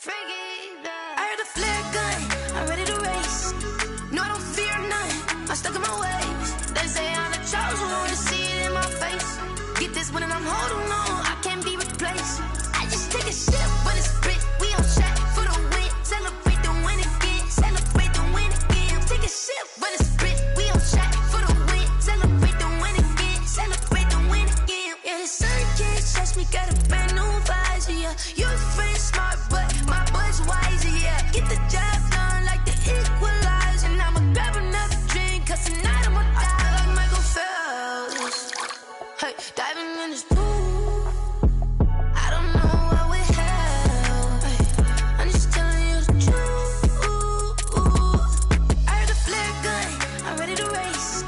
I heard a flare gun, I'm ready to race. No, I don't fear none, I'm stuck in my ways. They say I'm the chosen one, to see it in my face. Get this one and I'm holding on, I can't be replaced. I just take a sip, but it's sprit, we on track for the win. Celebrate the win again, celebrate the win again. Take a sip, but it's sprit, we on track for the win. Celebrate the win again, celebrate the win again. Yeah, the sun can't touch me, got a brand new visor, yeah. Your friend smart, but my boy's wiser, yeah. Get the job done like the equalizer. And I'ma grab another drink, cause tonight I'ma die like Michael Phelps. Hey, diving in this pool, I don't know what would help. Hey, I'm just telling you the truth. I heard a flare gun, I'm ready to race.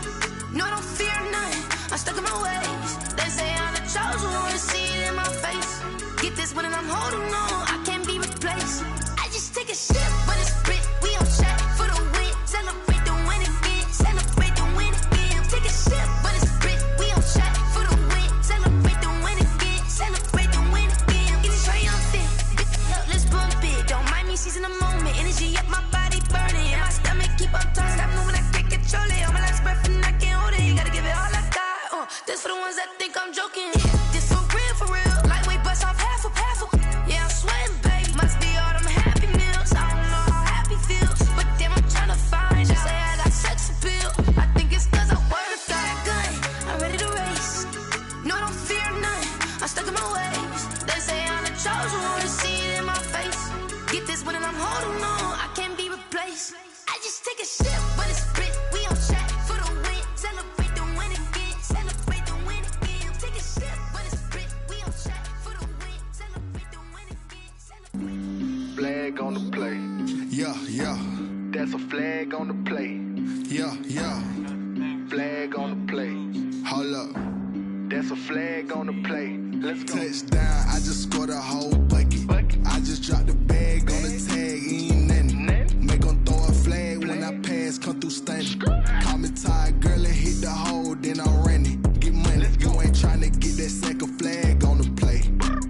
No, I don't fear none, I'm stuck in my ways. They say I'm the chosen one, to see it in my face. Get this one and I'm holding on, I can't be replaced. I just take a sip, but it's sprit, we on track for the win. Celebrate the win again, celebrate the win again. Take a sip, but it's sprit, we on track for the win. Celebrate the win again, celebrate the win again. Get it triumphant, let's bump it. Don't mind me seizing the moment, energy up my body burning. And my stomach keep up turning, stop moving, I can't control it. On my last breath and I can't hold it, you gotta give it all I got. This for the ones that think I'm joking. This for real, lightweight bust off half a. Yeah, I'm sweating, baby. Must be all them happy meals. I don't know how happy feels, but damn, I'm trying to find out. Say I got sex appeal. I think it's cause I work a fat gun. I'm ready to race. No, I don't fear none, I'm stuck in my ways. They say I'm the chosen one, to see it in my face. Get this one and I'm holding on, I can't be replaced. I just take a sip, but it's sprit, we on track for the win. Celebrate the win again, celebrate the win again. Take a sip, but it's sprit, we on track for the win. Celebrate the win again, celebrate. Flag on the play. Yeah, yeah. That's a flag on the play. Yeah, yeah. Flag on the play. Hold up. That's a flag on the play. Let's go. Touchdown, I just scored a whole bucket. I just dropped the bag on the tag, ain't nothing. Make 'em throw a flag when I pass, come through stunning. Call me tired, girl, and hit the hole, then I'm running. Get money, you ain't tryna get that second flag on the play.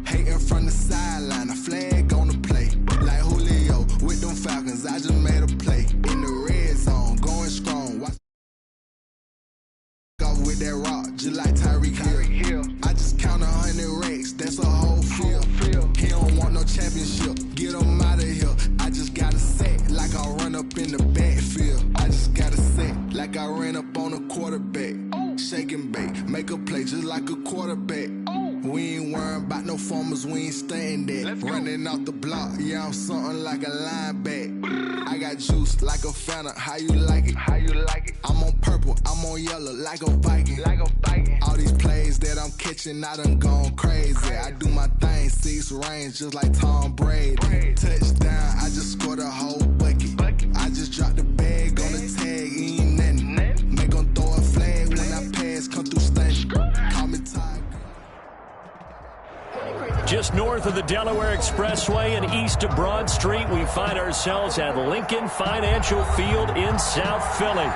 Hating from the sideline, a flag on the play. Like Julio with them Falcons, I just made a play. In the red zone, going strong. Watch off with that rock, just like Tyreek Hill. I just count 100 racks, that's a whole field. He don't want no championship, get him out of here. I just got a set, like I run up in the backfield. I just got a set, like I ran up on a quarterback. Shake and bake, make a play just like a quarterback. We ain't worrying about no formers, we ain't staying there. Running off the block, yeah, I'm something like a linebacker. I got juice like a Fanta, how you like it? How you like it? I'm on purple, I'm on yellow, like a Viking. Like a Viking. All these plays that I'm catching, I done gone crazy. I do my thing, 6 range, just like Tom Brady. Touchdown, I just scored a whole bucket. I just dropped the bag on the tag, ain't nothing. Make 'em throw a flag when I pass, come through stunning. Call me tired. Just north of the Delaware Expressway and east of Broad Street, we find ourselves at Lincoln Financial Field in South Philly.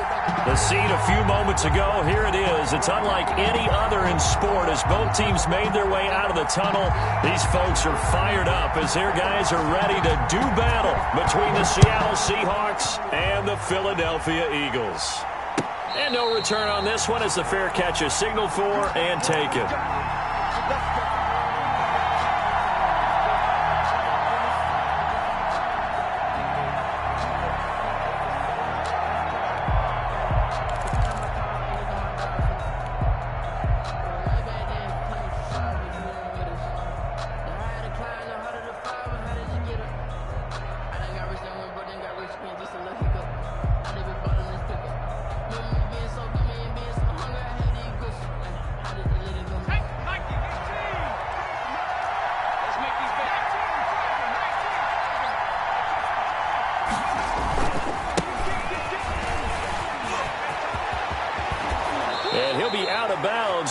The scene a few moments ago, here it is. It's unlike any other in sport as both teams made their way out of the tunnel. These folks are fired up as their guys are ready to do battle between the Seattle Seahawks and the Philadelphia Eagles. And no return on this one as the fair catch is signaled for and taken.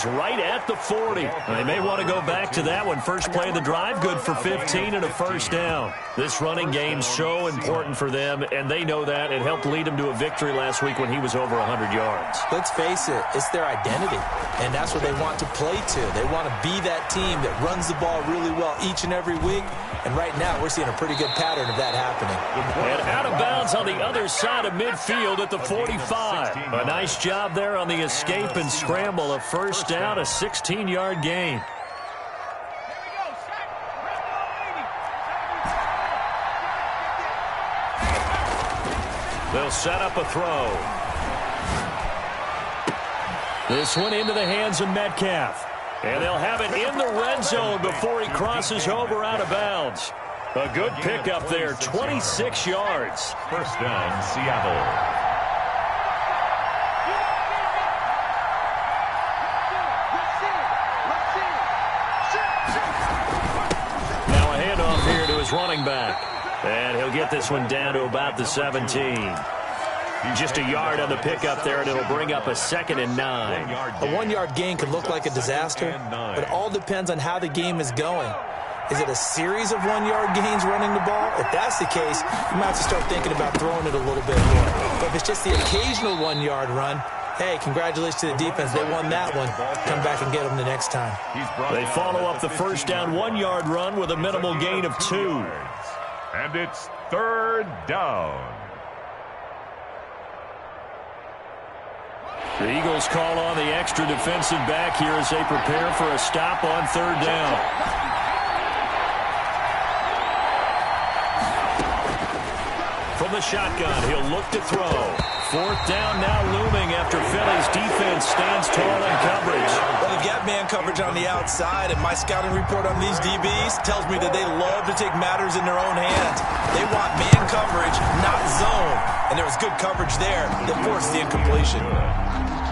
ends right at the 40. They may want to go back to that one. First play of the drive, good for 15 and a first down. This running game's so important for them, and they know that. It helped lead them to a victory last week when he was over 100 yards. Let's face it, it's their identity, and that's what they want to play to. They want to be that team that runs the ball really well each and every week, and right now we're seeing a pretty good pattern of that happening. And out of bounds on the other side of midfield at the 45. A nice job there on the escape and scramble. A first down, a 16-yard gain. They'll set up a throw. This one into the hands of Metcalf. And they'll have it in the red zone before he crosses over out of bounds. A good pickup there, 26 yards. First down, Seattle. Running back. And he'll get this one down to about the 17. Just a yard on the pickup there, and it'll bring up a 2nd and 9. A 1-yard gain could look like a disaster, but it all depends on how the game is going. Is it a series of 1-yard gains running the ball? If that's the case, you might have to start thinking about throwing it a little bit more. But if it's just the occasional 1-yard run, hey, congratulations to the defense. They won that one. Come back and get them the next time. They follow up the first down 1-yard run with a minimal gain of 2. And it's 3rd down. The Eagles call on the extra defensive back here as they prepare for a stop on 3rd down. From the shotgun, he'll look to throw. 4th down now looming after Philly's defense stands tall in coverage. Well, they've got man coverage on the outside, and my scouting report on these DBs tells me that they love to take matters in their own hands. They want man coverage, not zone. And there was good coverage there that forced the incompletion.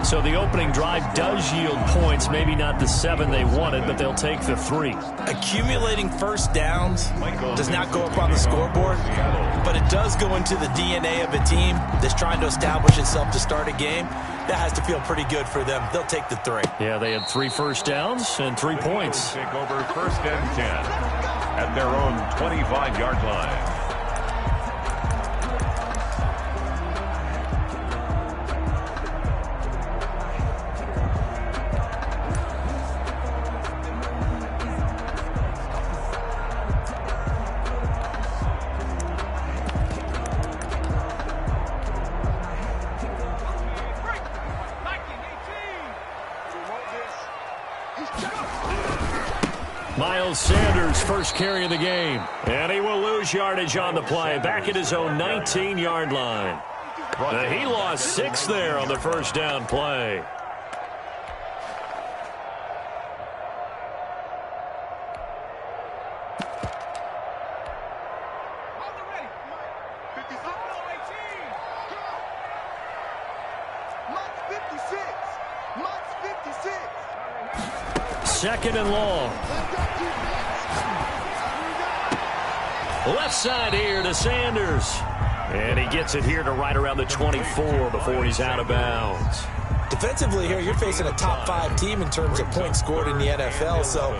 So the opening drive does yield points, maybe not the 7 they wanted, but they'll take the 3. Accumulating first downs does not go up on the scoreboard, but it does go into the DNA of a team that's trying to establish itself to start a game. That has to feel pretty good for them. They'll take the 3. Yeah, they had 3 first downs and 3 points. Take over 1st and 10 at their own 25-yard line. Miles Sanders, first carry of the game. And he will lose yardage on the play, back at his own 19-yard line. He lost 6 there on the first down play. Second and long. Left side here to Sanders. And he gets it here to right around the 24 before he's out of bounds. Defensively here, you're facing a top 5 team in terms of points scored in the NFL. So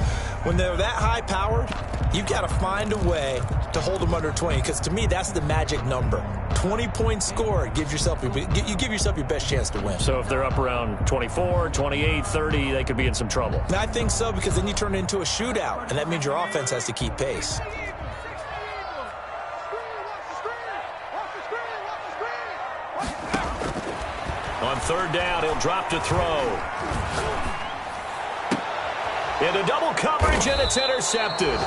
when they're that high-powered, you've got to find a way to hold them under 20. Because to me, that's the magic number. 20 points scored, you give yourself your best chance to win. So if they're up around 24, 28, 30, they could be in some trouble. And I think so, because then you turn it into a shootout, and that means your offense has to keep pace. On 3rd down, he'll drop to throw. Into double coverage, and it's intercepted.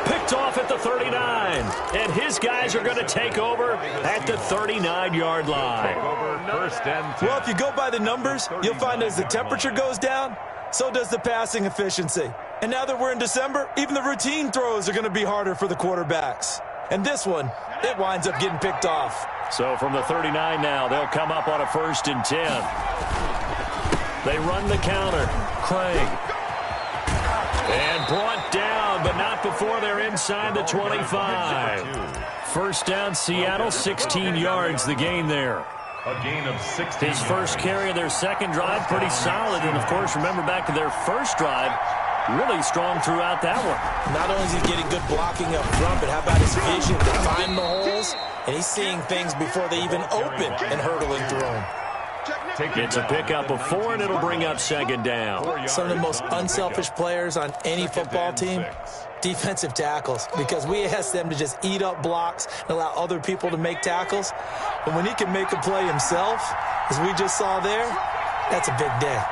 Picked off at the 39. And his guys are going to take over at the 39-yard line. Take over 1st and 10. Well, if you go by the numbers, you'll find as the temperature goes down, so does the passing efficiency. And now that we're in December, even the routine throws are going to be harder for the quarterbacks. And this one, it winds up getting picked off. So from the 39 now, they'll come up on a 1st and 10. They run the counter. Craig. And brought down, but not before they're inside the 25. First down, Seattle, 16 yards the gain there. A gain of 16 His first carry of their second drive, pretty solid. And, of course, remember back to their first drive, really strong throughout that one. Not only is he getting good blocking up front, but how about his vision to find the holes? And he's seeing things before they even open and hurtling through them. It's a pickup of 4, and it'll bring up second down. Some of the most unselfish players on any football team, defensive tackles, because we ask them to just eat up blocks and allow other people to make tackles. But when he can make a play himself, as we just saw there, that's a big day.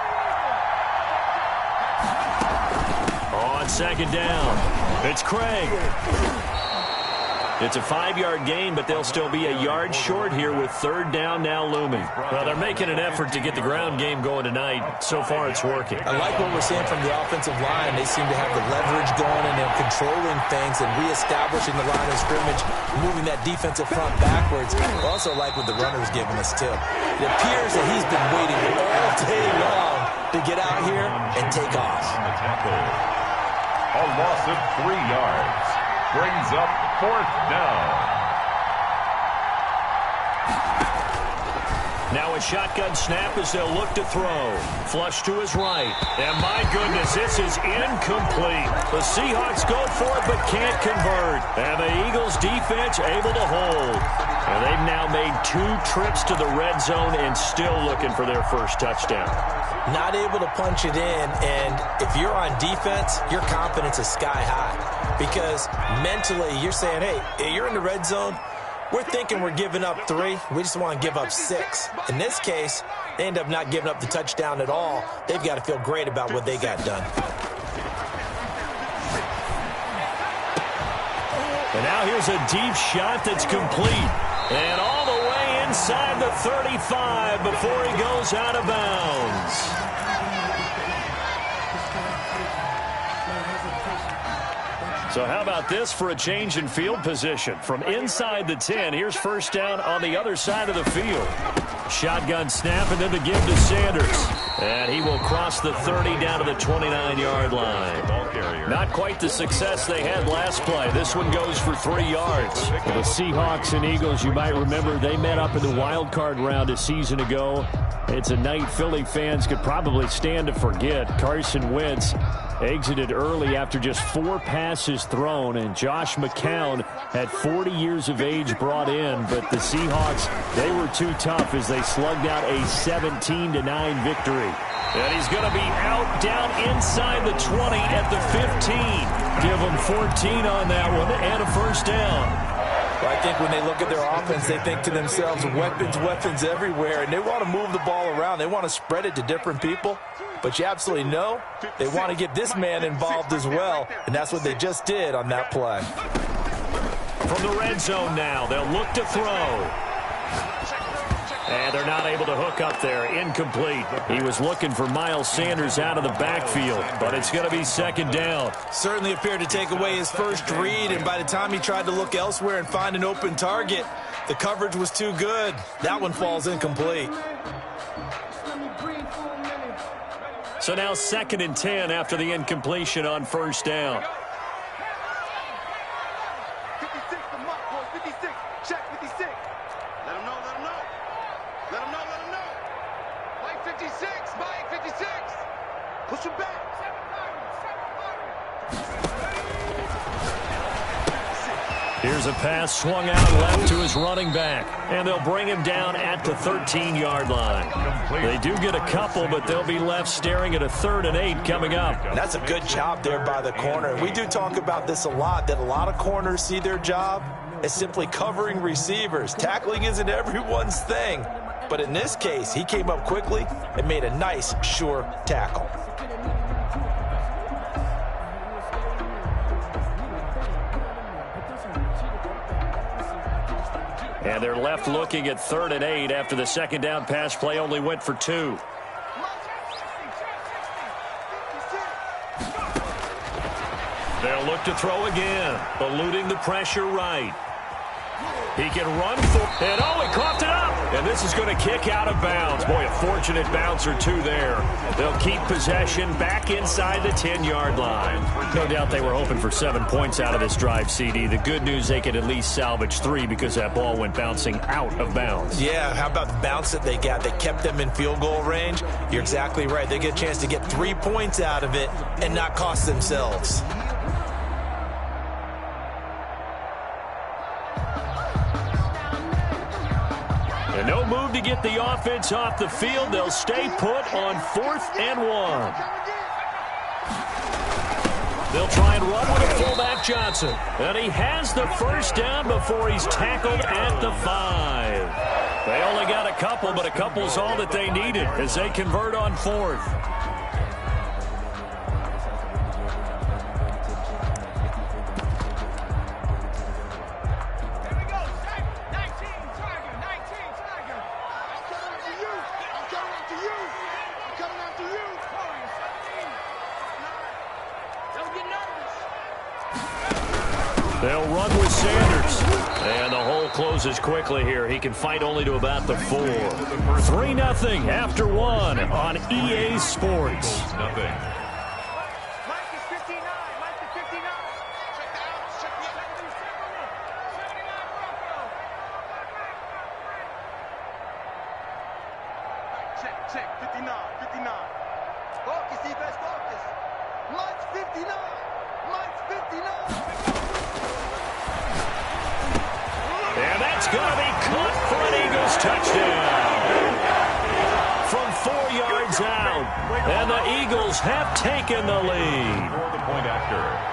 On second down, it's Craig. It's a 5-yard gain, but they'll still be a yard short here with third down now looming. Well, they're making an effort to get the ground game going tonight. So far, it's working. I like what we're seeing from the offensive line. They seem to have the leverage going, and they're controlling things and reestablishing the line of scrimmage, moving that defensive front backwards. I also like what the runner's giving us, too. It appears that he's been waiting all day long to get out here and take off. A loss of 3 yards. Brings up fourth down. Now a shotgun snap as they'll look to throw. Flush to his right. And my goodness, this is incomplete. The Seahawks go for it but can't convert. And the Eagles defense able to hold. And they've now made 2 trips to the red zone and still looking for their first touchdown. Not able to punch it in, and if you're on defense, your confidence is sky high. Because mentally, you're saying, hey, you're in the red zone. We're thinking we're giving up 3. We just want to give up 6. In this case, they end up not giving up the touchdown at all. They've got to feel great about what they got done. And now here's a deep shot that's complete. And all the way inside the 35 before he goes out of bounds. So how about this for a change in field position? From inside the 10, here's first down on the other side of the field. Shotgun snap and then the give to Sanders. And he will cross the 30 down to the 29-yard line. Not quite the success they had last play. This one goes for 3 yards. For the Seahawks and Eagles, you might remember they met up in the wild card round a season ago. It's a night Philly fans could probably stand to forget. Carson Wentz exited early after just 4 passes thrown, and Josh McCown had 40 years of age brought in, but the Seahawks, they were too tough as they slugged out a 17-9 victory. And he's going to be out down inside the 20 at the 15. Give them 14 on that one and a first down. Well, I think when they look at their offense, they think to themselves, weapons everywhere, and they want to move the ball around. They want to spread it to different people. But you absolutely know they want to get this man involved as well, and that's what they just did on that play. From the red zone now, they'll look to throw. And they're not able to hook up there. Incomplete. He was looking for Miles Sanders out of the backfield, but it's going to be second down. Certainly appeared to take away his first read, and by the time he tried to look elsewhere and find an open target, the coverage was too good. That one falls incomplete. So now 2nd and 10 after the incompletion on first down. 56, the mark, boys, 56. Check 56. Let him know, let him know. Let him know, let him know. Mike 56, Mike 56. Push him back. Here's a pass swung out left to his running back, and they'll bring him down at the 13-yard line. They do get a couple, but they'll be left staring at a 3rd and 8 coming up. That's a good job there by the corner. We do talk about this a lot, that a lot of corners see their job as simply covering receivers. Tackling isn't everyone's thing, but in this case, he came up quickly and made a nice, sure tackle. And they're left looking at 3rd and 8 after the second down pass play only went for 2. They'll look to throw again, eluding the pressure right. He can run for, and oh, he coughed it up. And this is going to kick out of bounds. Boy, a fortunate bounce or two there. They'll keep possession back inside the 10-yard line. No doubt they were hoping for 7 points out of this drive, CD. The good news, they could at least salvage 3 because that ball went bouncing out of bounds. Yeah, how about the bounce that they got? They kept them in field goal range. You're exactly right. They get a chance to get 3 points out of it and not cost themselves. And no move to get the offense off the field. They'll stay put on 4th and 1. They'll try and run with a fullback, Johnson. And he has the first down before he's tackled at the 5. They only got a couple, but a couple's all that they needed as they convert on 4th. They'll run with Sanders. And the hole closes quickly here. He can fight only to about the 4. 3-0 after 1 on EA Sports. Check, 59. Focus, defense, focus. Mike's 59. And that's going to be caught for an Eagles touchdown. From 4 yards out. And the Eagles have taken the lead.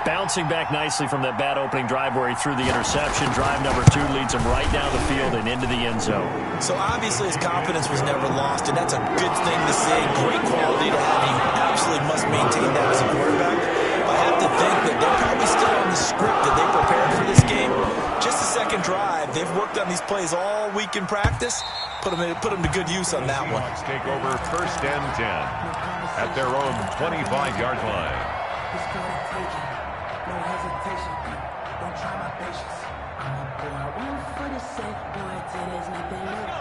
Bouncing back nicely from that bad opening drive where he threw the interception. Drive number 2 leads him right down the field and into the end zone. So obviously his confidence was never lost, and that's a good thing to see. Great quality to have. You absolutely must maintain that as a quarterback. I have to think that they're probably still on the script that they prepared for this game. Just the second drive. They've worked on these plays all week in practice. Put them to good use on that one. Take over 1st and 10 at their own 25-yard line.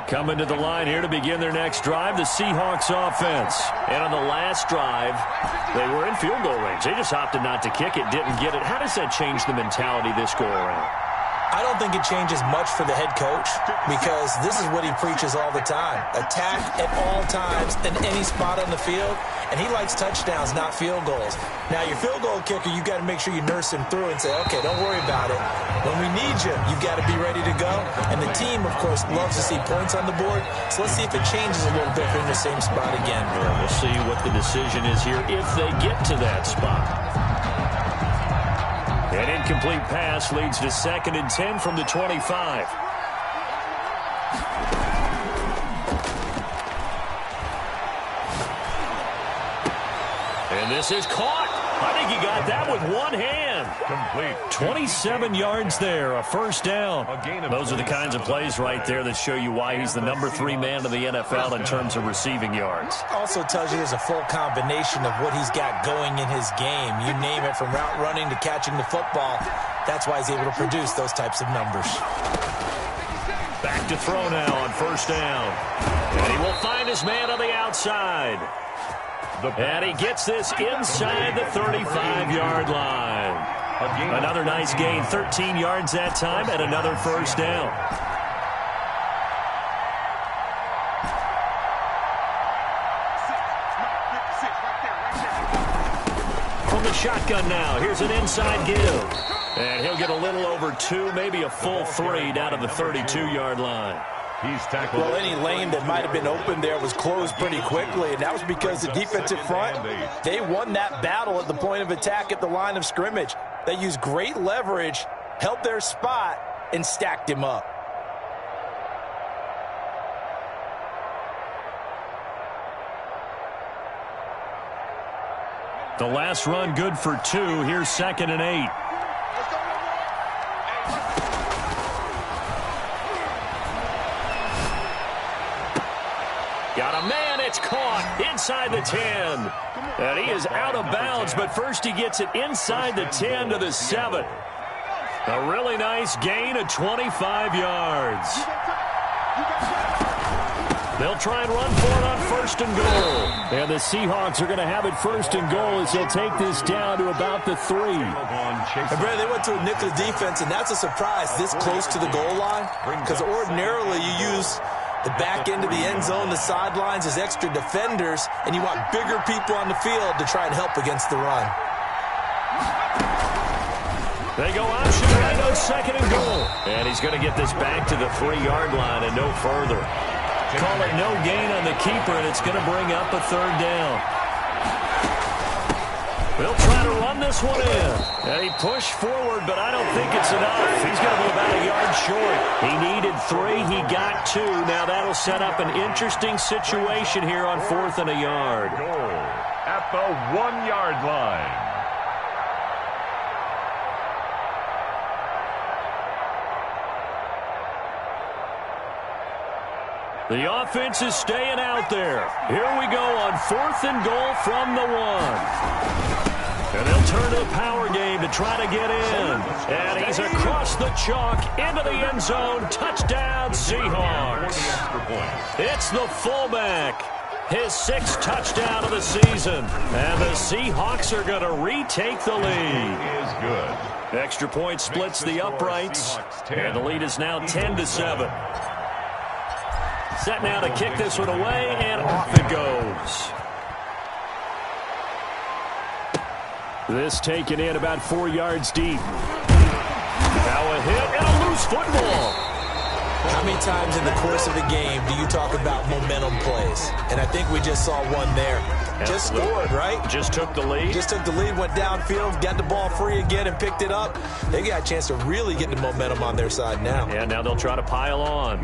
Coming to the line here to begin their next drive, the Seahawks offense. And on the last drive, they were in field goal range. They just opted not to kick it, didn't get it. How does that change the mentality this go around? I don't think it changes much for the head coach because this is what he preaches all the time. Attack at all times in any spot on the field, and he likes touchdowns, not field goals. Now, your field goal kicker, you've got to make sure you nurse him through and say, okay, don't worry about it. When we need you, you've got to be ready to go. And the team, of course, loves to see points on the board, so let's see if it changes a little bit if they're in the same spot again. Well, we'll see what the decision is here if they get to that spot. An incomplete pass leads to 2nd and 10 from the 25. And this is caught. I think he got that with one hand. Complete. 27 yards there, a first down. Those are the kinds of plays right there that show you why he's the number 3 man in the NFL in terms of receiving yards. Also tells you there's a full combination of what he's got going in his game. You name it, from route running to catching the football. That's why he's able to produce those types of numbers. Back to throw now on 1st down. And he will find his man on the outside. And he gets this inside the 35-yard line. Another nice gain, 13 yards that time, and another first down. From the shotgun now, here's an inside give. And he'll get a little over 2, maybe a full 3 down to the 32-yard line. He's tackled. Well, any lane that might have been open there was closed pretty quickly, and that was because the defensive front, they won that battle at the point of attack at the line of scrimmage. They used great leverage, held their spot, and stacked him up. The last run good for 2. Here's 2nd and 8. Got a man, it's caught inside the 10. And he is out of bounds, but first he gets it inside the 10 to the 7. A really nice gain of 25 yards. They'll try and run for it on first and goal. And the Seahawks are going to have it first and goal as they'll take this down to about the 3. And Brad, they went to a nickel defense, and that's a surprise this close to the goal line, because ordinarily you use the back end of the end zone, the sidelines as extra defenders, and you want bigger people on the field to try and help against the run. They go option right on second and goal. And he's going to get this back to the 3-yard line and no further. Call it no gain on the keeper, and it's going to bring up a 3rd down. They'll try to run this one in. And he pushed forward, but I don't think it's enough. He's going to be about a yard short. He needed 3. He got 2. Now that'll set up an interesting situation here on 4th and a yard. Goal at the 1-yard line. The offense is staying out there. Here we go on 4th and goal from the 1. And they'll turn to the power game to try to get in. And he's across the chalk into the end zone. Touchdown, Seahawks. It's the fullback. His 6th touchdown of the season. And the Seahawks are going to retake the lead. Is good. Extra point splits the uprights. And the lead is now 10-7. Set now to kick this one away, and off it goes. This taken in about 4 yards deep. Now a hit and a loose football. How many times in the course of a game do you talk about momentum plays? And I think we just saw one there. Just scored, right? Just took the lead. Just took the lead, went downfield, got the ball free again, and picked it up. They got a chance to really get the momentum on their side now. Yeah, now they'll try to pile on.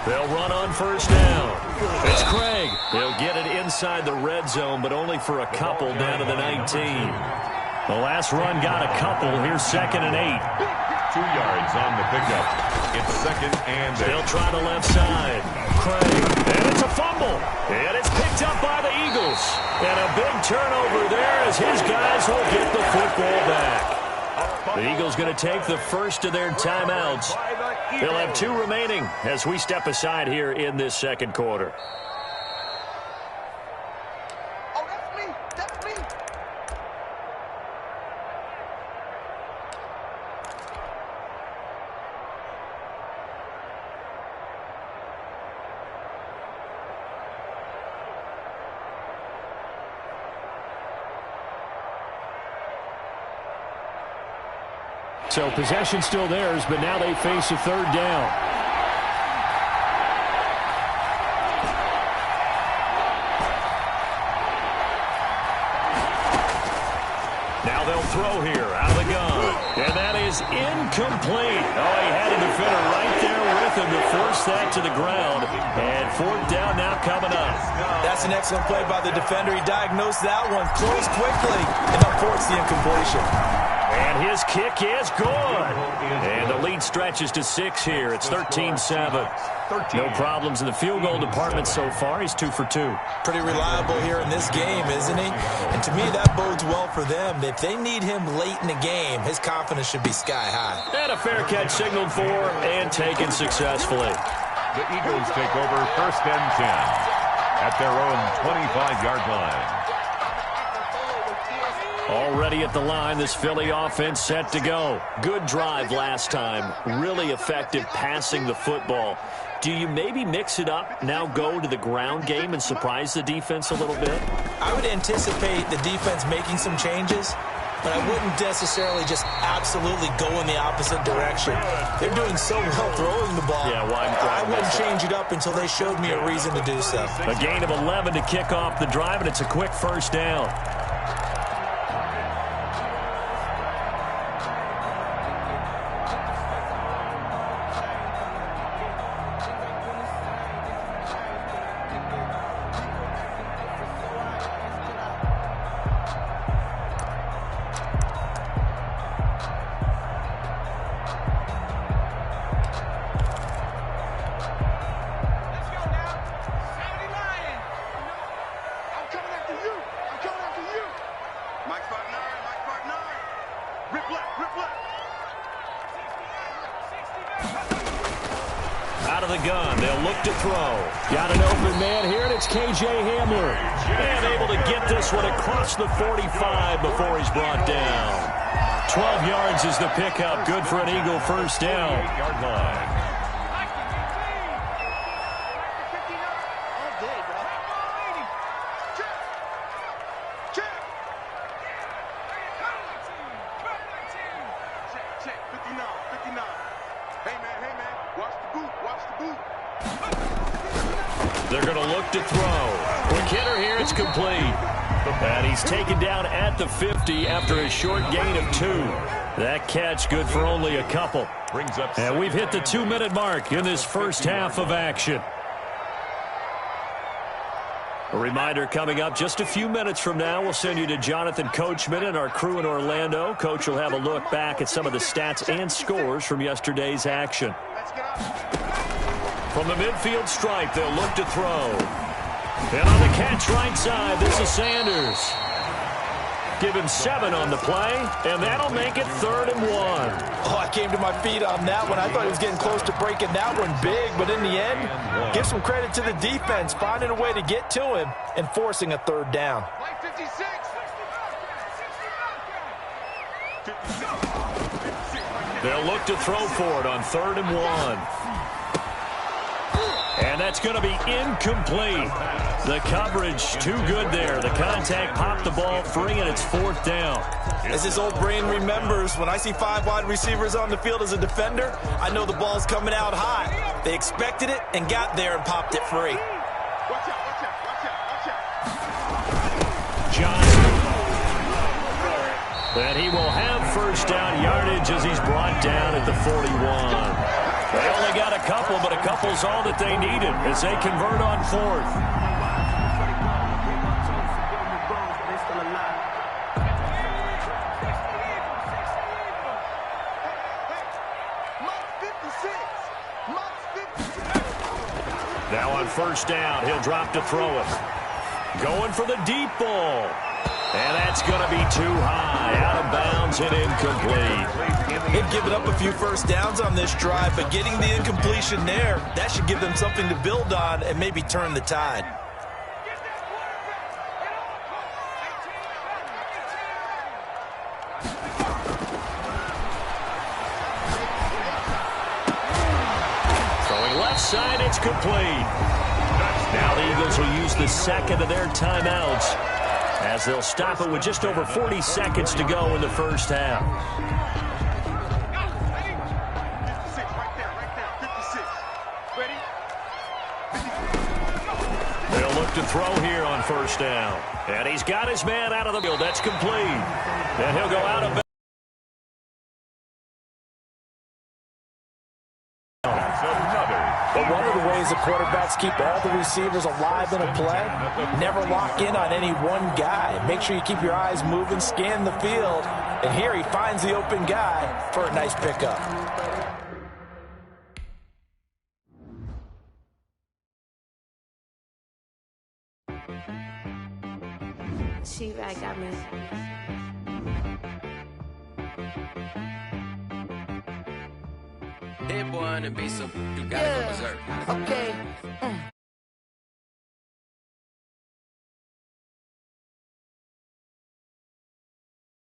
They'll run on first down. It's Craig. He'll get it inside the red zone, but only for a couple down to the 19. The last run got a couple. Here's 2nd and 8. 2 yards on the pickup. It's 2nd and 8. They'll try the left side. Craig. And it's a fumble. And it's picked up by the Eagles. And a big turnover there as his guys will get the football back. The Eagles going to take the first of their timeouts. They'll have 2 remaining as we step aside here in this 2nd quarter. Oh, that's me. That's me. So possession still theirs, but now they face a 3rd down. Now they'll throw here out of the gun. And that is incomplete. Oh, he had a defender right there with him to force that to the ground. And 4th down now coming up. That's an excellent play by the defender. He diagnosed that one, closed quickly, and up forced the incompletion. And his kick is good. And the lead stretches to 6 here. It's 13-7. No problems in the field goal department so far. He's 2 for 2. Pretty reliable here in this game, isn't he? And to me, that bodes well for them. If they need him late in the game, his confidence should be sky high. And a fair catch signaled for and taken successfully. The Eagles take over 1st and 10 at their own 25-yard line. Already at the line, this Philly offense set to go. Good drive last time. Really effective passing the football. Do you maybe mix it up, now go to the ground game and surprise the defense a little bit? I would anticipate the defense making some changes, but I wouldn't necessarily just absolutely go in the opposite direction. They're doing so well throwing the ball. Yeah, why I wouldn't change it up until they showed me a reason to do so. A gain of 11 to kick off the drive, and it's a quick 1st down. out of the gun. They'll look to throw. Got an open man here, and it's K.J. Hamler. And able to get this one across the 45 before he's brought down. 12 yards is the pickup. Good for an Eagle first down. 8-yard line. They're going to look to throw. Quick hitter here. It's complete. And he's taken down at the 50 after a short gain of 2. That catch good for only a couple. Brings up. And we've hit the 2-minute mark in this first half of action. A reminder coming up just a few minutes from now, we'll send you to Jonathan Coachman and our crew in Orlando. Coach will have a look back at some of the stats and scores from yesterday's action. From the midfield stripe, they'll look to throw. And on the catch right side, this is Sanders. Give him 7 on the play, and that'll make it 3rd and 1. Oh, I came to my feet on that one. I thought he was getting close to breaking that one big, but in the end, give some credit to the defense, finding a way to get to him and forcing a 3rd down. They'll look to throw for it on 3rd and 1. And that's going to be incomplete. The coverage too good there. The contact popped the ball free, and it's 4th down. As his old brain remembers, when I see 5 wide receivers on the field as a defender, I know the ball's coming out high. They expected it and got there and popped it free. Johnson. And he will have first down yardage as he's brought down at the 41. They only got a couple, but a couple's all that they needed as they convert on 4th. Now on first down, he'll drop to throw it. Going for the deep ball. And that's going to be too high, out of bounds and incomplete. They've given up a few first downs on this drive, but getting the incompletion there, that should give them something to build on and maybe turn the tide. Throwing left side, it's complete. Now the Eagles will use the second of their timeouts, as they'll stop it with just over 40 seconds to go in the first half. They'll look to throw here on first down. And he's got his man out of the field. That's complete. And he'll go out of bounds. But one of the ways the quarterbacks keep all the receivers alive in a play, never lock in on any one guy. Make sure you keep your eyes moving, scan the field, and here he finds the open guy for a nice pickup. She-Rag got me. Hit boy on the beat, so you gotta go berserk. Okay.